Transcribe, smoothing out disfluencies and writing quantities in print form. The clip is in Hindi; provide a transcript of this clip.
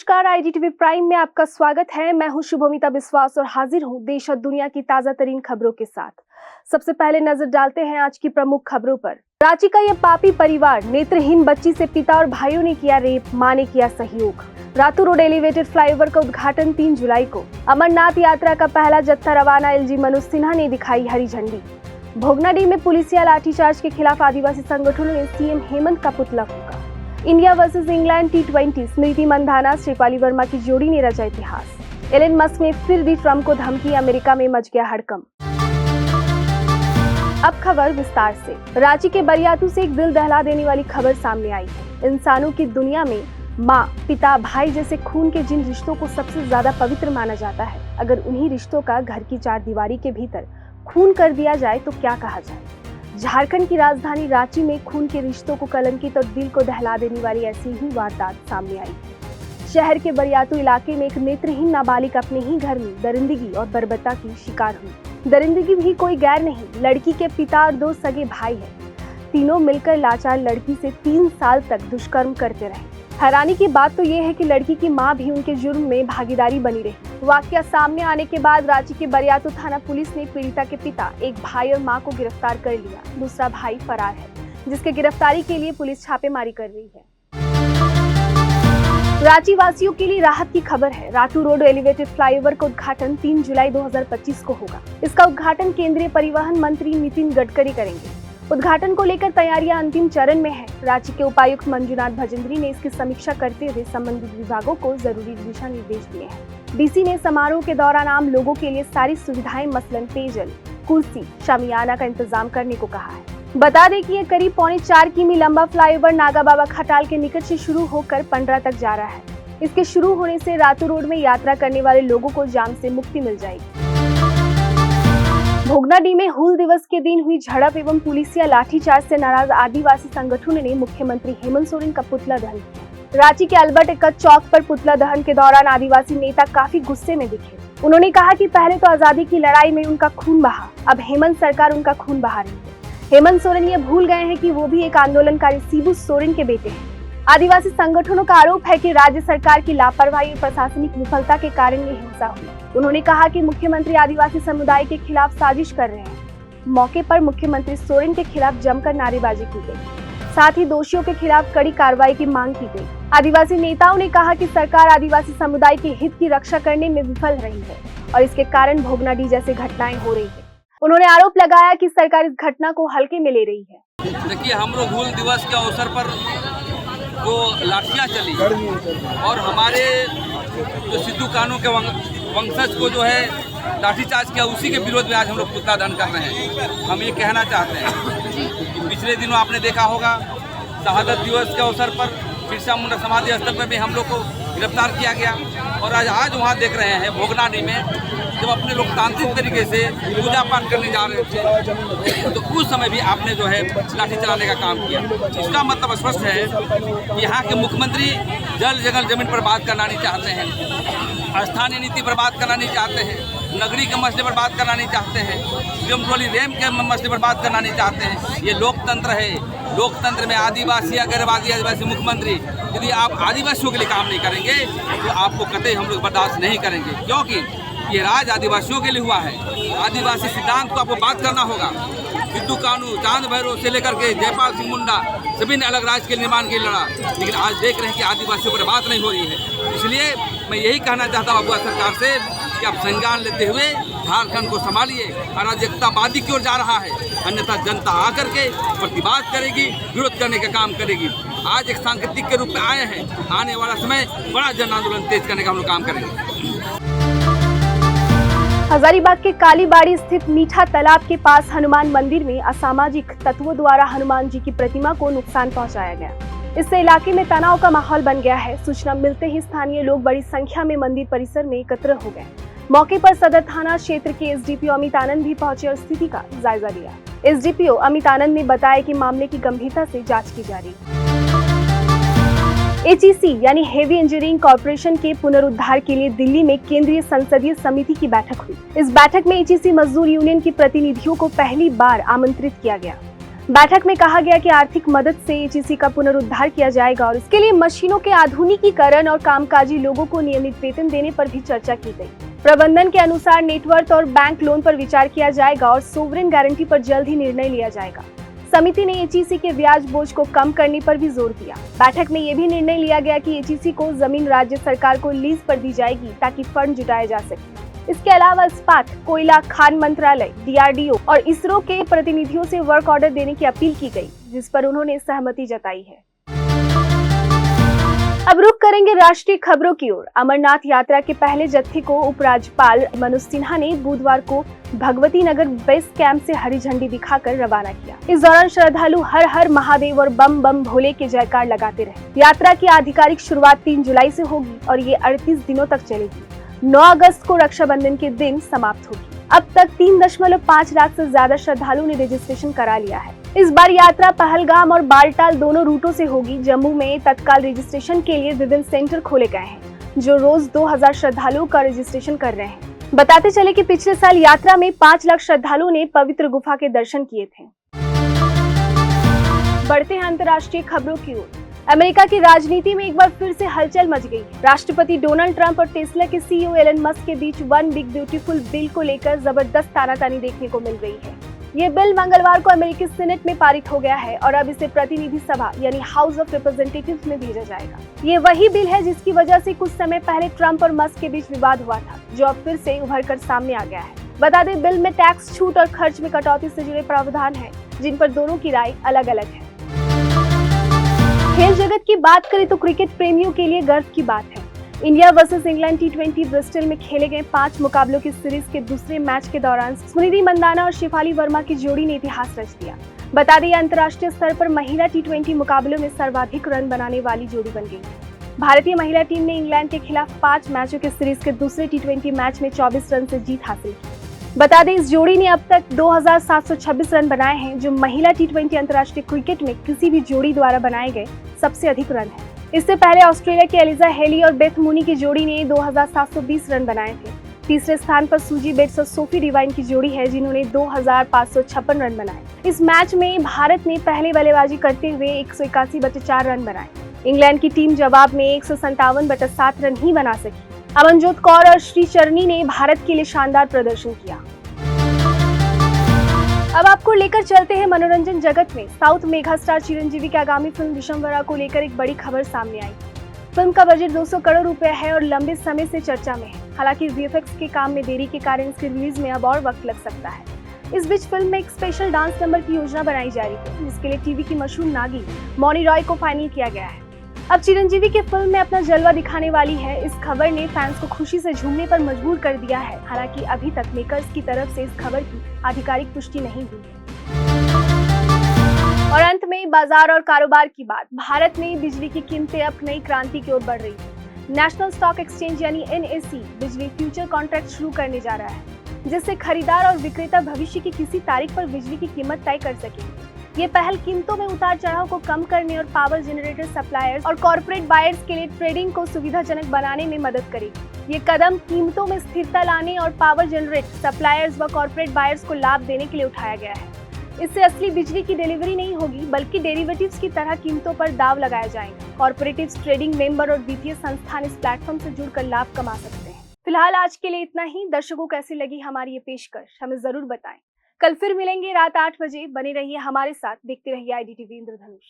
नमस्कार, IGTV प्राइम में आपका स्वागत है। मैं हूं शुभमिता विश्वास और हाजिर हूं देश और दुनिया की ताजा तरीन खबरों के साथ। सबसे पहले नजर डालते हैं आज की प्रमुख खबरों पर। रांची का यह पापी परिवार, नेत्रहीन बच्ची से पिता और भाइयों ने किया रेप, मां ने किया सहयोग। रातू रोड एलिवेटेड फ्लाईओवर का उद्घाटन 3 जुलाई को। अमरनाथ यात्रा का पहला जत्था रवाना, LG मनोज सिन्हा ने दिखाई हरी झंडी। भोगनाडीह में पुलिसिया लाठीचार्ज के खिलाफ आदिवासी संगठनों ने CM हेमंत का पुतला फूंका। India versus England T20, Smriti Mandhana Shefali Verma की जोड़ी ने रचा इतिहास। एलन मस्क ने फिर दी ट्रंप को धमकी, अमेरिका में मच गया हड़कंप। अब खबर विस्तार से। रांची के बरियातू से एक दिल दहला देने वाली खबर सामने आई है। इंसानों की दुनिया में माँ, पिता, भाई जैसे खून के जिन रिश्तों को सबसे ज्यादा पवित्र माना जाता है, अगर उन्हीं रिश्तों का घर की 4 दीवारी के भीतर खून कर दिया जाए तो क्या कहा जाए। झारखंड की राजधानी रांची में खून के रिश्तों को कलंकित और दिल को दहला देने वाली ऐसी ही वारदात सामने आई। शहर के बरियातू इलाके में एक नेत्रहीन नाबालिग अपने ही घर में दरिंदगी और बर्बरता की शिकार हुई। दरिंदगी भी कोई गैर नहीं, लड़की के पिता और 2 सगे भाई हैं। तीनों मिलकर लाचार लड़की से 3 साल तक दुष्कर्म करते रहे। हैरानी की बात तो ये है कि लड़की की मां भी उनके जुर्म में भागीदारी बनी रही। वाकया सामने आने के बाद रांची के बरियातू थाना पुलिस ने पीड़िता के पिता, एक भाई और मां को गिरफ्तार कर लिया। दूसरा भाई फरार है, जिसके गिरफ्तारी के लिए पुलिस छापेमारी कर रही है। रांची वासियों के लिए राहत की खबर है। रातू रोड एलिवेटेड फ्लाईओवर का उद्घाटन 3 जुलाई 2025 को होगा। इसका उद्घाटन केंद्रीय परिवहन मंत्री नितिन गडकरी करेंगे। उद्घाटन को लेकर तैयारियां अंतिम चरण में है। रांची के उपायुक्त मंजुनाथ भजंत्री ने इसकी समीक्षा करते हुए संबंधित विभागों को जरूरी दिशा निर्देश दिए हैं। DC ने समारोह के दौरान आम लोगों के लिए सारी सुविधाएं मसलन पेयजल, कुर्सी, शामियाना का इंतजाम करने को कहा है। बता दें कि ये करीब 4.25 किमी लंबा फ्लाईओवर नागा बाबा खटाल के निकट से शुरू होकर पंडरा तक जा रहा है। इसके शुरू होने से रातू रोड में यात्रा करने वाले लोगों को जाम से मुक्ति मिल जाएगी। भोगनाडीह में हूल दिवस के दिन हुई झड़प एवं पुलिसिया लाठीचार्ज से नाराज आदिवासी संगठनों ने मुख्यमंत्री हेमंत सोरेन का पुतला दहन किया। रांची के अल्बर्ट एक्का चौक पर पुतला दहन के दौरान आदिवासी नेता काफी गुस्से में दिखे। उन्होंने कहा कि पहले तो आजादी की लड़ाई में उनका खून बहा, अब हेमंत सरकार उनका खून बहा रही है। हेमंत सोरेन ये भूल गए हैं कि वो भी एक आंदोलनकारी शिबू सोरेन के बेटे हैं। आदिवासी संगठनों का आरोप है कि राज्य सरकार की लापरवाही और प्रशासनिक विफलता के कारण ये हिंसा हुई। उन्होंने कहा कि मुख्यमंत्री आदिवासी समुदाय के खिलाफ साजिश कर रहे हैं। मौके पर मुख्यमंत्री सोरेन के खिलाफ जमकर नारेबाजी की गई, साथ ही दोषियों के खिलाफ कड़ी कार्रवाई की मांग की गई। आदिवासी नेताओं ने कहा कि सरकार आदिवासी समुदाय के हित की रक्षा करने में विफल रही है और इसके कारण भोगनाडीह जैसी घटनाएं हो रही है। उन्होंने आरोप लगाया कि सरकार इस घटना को हल्के में ले रही है। देखिए, हम लोग हूल दिवस के अवसर पर जो लाठियाँ चली और हमारे जो सिद्धू कानू के वंशज को जो है लाठीचार्ज किया, उसी के विरोध में आज हम लोग पुतला दहन कर रहे हैं। हम ये कहना चाहते हैं कि पिछले दिनों आपने देखा होगा, शहादत दिवस के अवसर पर बिरसा मुंडा समाधि स्थल पर भी हम लोग को गिरफ्तार किया गया और आज वहाँ देख रहे हैं भोगनाडीह में जब अपने लोकतांत्रिक तरीके से पूजा पाठ करने जा रहे थे तो उस समय भी आपने जो है लाठी चलाने का काम किया। इसका मतलब स्पष्ट है कि यहाँ के मुख्यमंत्री जल जंगल जमीन पर बात करना नहीं चाहते हैं, स्थानीय नीति पर बात करना नहीं चाहते हैं, नगरी के मसले पर बात करना नहीं चाहते हैं, ट्रोली रेम के मसले पर बात करना नहीं चाहते हैं। ये लोकतंत्र है। लोकतंत्र में आदिवासी अगर आदिवासी मुख्यमंत्री यदि आप आदिवासियों के लिए काम नहीं करेंगे तो आपको कतई हम लोग बर्दाश्त नहीं करेंगे, क्योंकि ये राज आदिवासियों के लिए हुआ है। आदिवासी सिद्धांत को आपको बात करना होगा। सिद्धू कानू, चांद भैरव से लेकर के जयपाल सिंह मुंडा सभी ने अलग राज्य के निर्माण के लिए लड़ा, लेकिन आज देख रहे हैं कि आदिवासियों पर बात नहीं हो रही है। इसलिए मैं यही कहना चाहता हूँ सरकार से कि आप संज्ञान लेते हुए झारखंड को संभालिए। अराजकतावादी की ओर जा रहा है, अन्यथा जनता आकर के प्रतिवाद करेगी, विरोध करने का काम करेगी। आज एक सांकेतिक के रूप में आए हैं, आने वाला समय बड़ा जन आंदोलन तेज करने का हम लोग काम करेंगे। हजारीबाग के कालीबाड़ी स्थित मीठा तालाब के पास हनुमान मंदिर में असामाजिक तत्वों द्वारा हनुमान जी की प्रतिमा को नुकसान पहुंचाया गया। इससे इलाके में तनाव का माहौल बन गया है। सूचना मिलते ही स्थानीय लोग बड़ी संख्या में मंदिर परिसर में एकत्र हो गए। मौके पर सदर थाना क्षेत्र के SDPO अमित आनंद भी पहुंचे और स्थिति का जायजा लिया। SDPO अमित आनंद ने बताया कि मामले की गंभीरता से जाँच की जा रही है। HEC यानी हेवी इंजीनियरिंग कॉर्पोरेशन के पुनरुद्धार के लिए दिल्ली में केंद्रीय संसदीय समिति की बैठक हुई। इस बैठक में HEC मजदूर यूनियन के प्रतिनिधियों को पहली बार आमंत्रित किया गया। बैठक में कहा गया कि आर्थिक मदद से एचईसी का पुनरुद्धार किया जाएगा और इसके लिए मशीनों के आधुनिकीकरण और कामकाजी लोगों को नियमित वेतन देने पर भी चर्चा की गई। प्रबंधन के अनुसार नेटवर्थ और बैंक लोन पर विचार किया जाएगा और सोवरेन गारंटी पर जल्द ही निर्णय लिया जाएगा। समिति ने एचईसी के ब्याज बोझ को कम करने पर भी जोर दिया। बैठक में यह भी निर्णय लिया गया कि एचईसी को जमीन राज्य सरकार को लीज पर दी जाएगी ताकि फंड जुटाया जा सके। इसके अलावा इस्पात, कोयला, खान मंत्रालय, डीआरडीओ और इसरो के प्रतिनिधियों से वर्क ऑर्डर देने की अपील की गई, जिस पर उन्होंने सहमति जताई है। अब रुख करेंगे राष्ट्रीय खबरों की ओर। अमरनाथ यात्रा के पहले जत्थे को उपराज्यपाल मनोज सिन्हा ने बुधवार को भगवती नगर बेस कैंप से हरी झंडी दिखाकर रवाना किया। इस दौरान श्रद्धालु हर हर महादेव और बम बम भोले के जयकार लगाते रहे। यात्रा की आधिकारिक शुरुआत 3 जुलाई से होगी और ये 38 दिनों तक चलेगी। 9 अगस्त को रक्षाबंधन के दिन समाप्त होगी। अब तक 3.5 लाख से ज्यादा श्रद्धालुओं ने रजिस्ट्रेशन करा लिया है। इस बार यात्रा पहलगाम और बालटाल दोनों रूटों से होगी। जम्मू में तत्काल रजिस्ट्रेशन के लिए विभिन्न सेंटर खोले गए हैं, जो रोज 2000 श्रद्धालुओं का रजिस्ट्रेशन कर रहे हैं। बताते चले कि पिछले साल यात्रा में 5 लाख श्रद्धालुओं ने पवित्र गुफा के दर्शन किए थे। बढ़ते हैं अंतर्राष्ट्रीय खबरों की ओर। अमेरिका की राजनीति में एक बार फिर से हलचल मच गई। राष्ट्रपति डोनाल्ड ट्रंप और टेस्ला के सीईओ एलन मस्क के बीच वन बिग ब्यूटीफुल बिल को लेकर जबरदस्त तानातानी देखने को मिल रही है। ये बिल मंगलवार को अमेरिकी सीनेट में पारित हो गया है और अब इसे प्रतिनिधि सभा यानी हाउस ऑफ रिप्रेजेंटेटिव्स में भेजा जाएगा। ये वही बिल है जिसकी वजह से कुछ समय पहले ट्रंप और मस्क के बीच विवाद हुआ था, जो अब फिर से उभर कर सामने आ गया है। बता दें, बिल में टैक्स छूट और खर्च में कटौती से जुड़े प्रावधान हैं, जिन पर दोनों की राय अलग अलग है। खेल जगत की बात करें तो क्रिकेट प्रेमियों के लिए गर्व की बात है। India versus England T20 Bristol में खेले गए 5 मुकाबलों की सीरीज के दूसरे मैच के दौरान स्मृति मंदाना और शेफाली वर्मा की जोड़ी ने इतिहास रच दिया। बता दें, अंतर्राष्ट्रीय स्तर पर महिला T20 मुकाबलों में सर्वाधिक रन बनाने वाली जोड़ी बन गई। भारतीय महिला टीम ने इंग्लैंड के खिलाफ 5 मैचों के सीरीज के दूसरे T20 मैच में 24 रन से जीत हासिल की। बता दें, इस जोड़ी ने अब तक 2726 रन बनाए हैं, जो महिला T20 अंतर्राष्ट्रीय क्रिकेट में किसी भी जोड़ी द्वारा बनाए गए सबसे अधिक रन है। इससे पहले ऑस्ट्रेलिया की एलिजा हेली और बेथ मूनी की जोड़ी ने 2720 रन बनाए थे। तीसरे स्थान पर सूजी बेट्स और सोफी डिवाइन की जोड़ी है, जिन्होंने 2556 रन बनाए। इस मैच में भारत ने पहले बल्लेबाजी करते हुए 181/4 रन बनाए। इंग्लैंड की टीम जवाब में 157/7 रन ही बना सकी। अमनजोत कौर और श्रीचरणी ने भारत के लिए शानदार प्रदर्शन किया। अब आपको लेकर चलते हैं मनोरंजन जगत में। साउथ मेगा स्टार चिरंजीवी की आगामी फिल्म विशंबरा को लेकर एक बड़ी खबर सामने आई। फिल्म का बजट 200 करोड़ रुपए है और लंबे समय से चर्चा में है। हालांकि वीएफएक्स के काम में देरी के कारण इसकी रिलीज में अब और वक्त लग सकता है। इस बीच फिल्म में एक स्पेशल डांस नंबर की योजना बनाई जा रही है, जिसके लिए टीवी की मशहूर नागिन मौनी रॉय को फाइनल किया गया है। अब चिरंजीवी की फिल्म में अपना जलवा दिखाने वाली है। इस खबर ने फैंस को खुशी से झूमने पर मजबूर कर दिया है। हालांकि अभी तक मेकर्स की तरफ से इस खबर की आधिकारिक पुष्टि नहीं हुई है। और अंत में बाजार और कारोबार की बात। भारत में बिजली की कीमतें अब नई क्रांति की ओर बढ़ रही है। नेशनल स्टॉक एक्सचेंज यानी NSE बिजली फ्यूचर कॉन्ट्रैक्ट शुरू करने जा रहा है, जिससे खरीदार और विक्रेता भविष्य की किसी तारीख पर बिजली की कीमत तय कर सकेंगे। ये पहल कीमतों में उतार चढ़ाव को कम करने और पावर जनरेटर सप्लायर्स और कॉर्पोरेट बायर्स के लिए ट्रेडिंग को सुविधाजनक बनाने में मदद करेगी। ये कदम कीमतों में स्थिरता लाने और पावर जनरेट सप्लायर्स व कॉर्पोरेट बायर्स को लाभ देने के लिए उठाया गया है। इससे असली बिजली की डिलीवरी नहीं होगी, बल्कि डेरिवेटिव्स की तरह कीमतों पर दाव लगाए जाएंगे। कॉर्पोरेटिव्स, ट्रेडिंग मेंबर और वित्तीय संस्थान इस प्लेटफॉर्म से जुड़कर लाभ कमा सकते हैं। फिलहाल आज के लिए इतना ही। दर्शकों को कैसी लगी हमारी ये पेशकश, हमें जरूर बताएं। कल फिर मिलेंगे रात 8 बजे। बने रहिए हमारे साथ, देखते रहिए IDTV इंद्रधनुष।